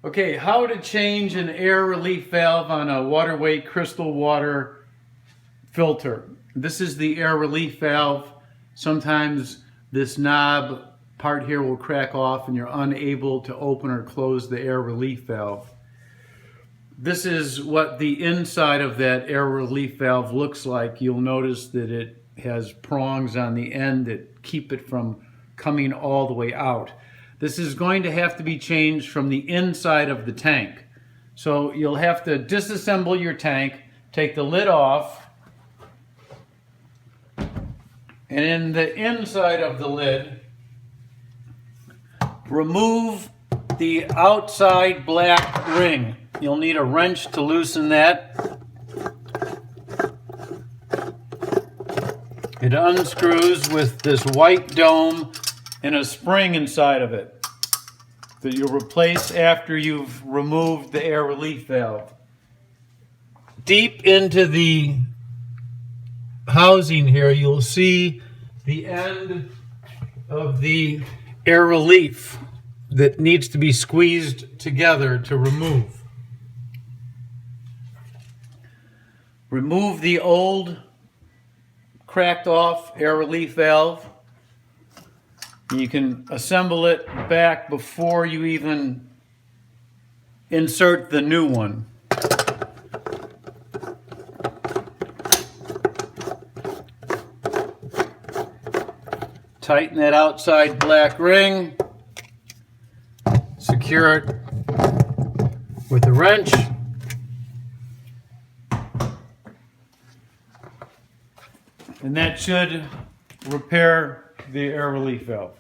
Okay, how to change an air relief valve on a Waterway Crystal Water filter. This is the air relief valve. Sometimes this knob part here will crack off and you're unable to open or close the air relief valve. This is what the inside of that air relief valve looks like. You'll notice that it has prongs on the end that keep it from coming all the way out. This is going to have to be changed from the inside of the tank. So you'll have to disassemble your tank, take the lid off, and in the inside of the lid, remove the outside black ring. You'll need a wrench to loosen that. It unscrews with this white dome and a spring inside of it that you'll replace after you've removed the air relief valve. Deep into the housing here, you'll see the end of the air relief that needs to be squeezed together to remove. Remove the old cracked off air relief valve. You can assemble it back before you even insert the new one. Tighten that outside black ring. Secure it with a wrench. And that should repair the air relief valve.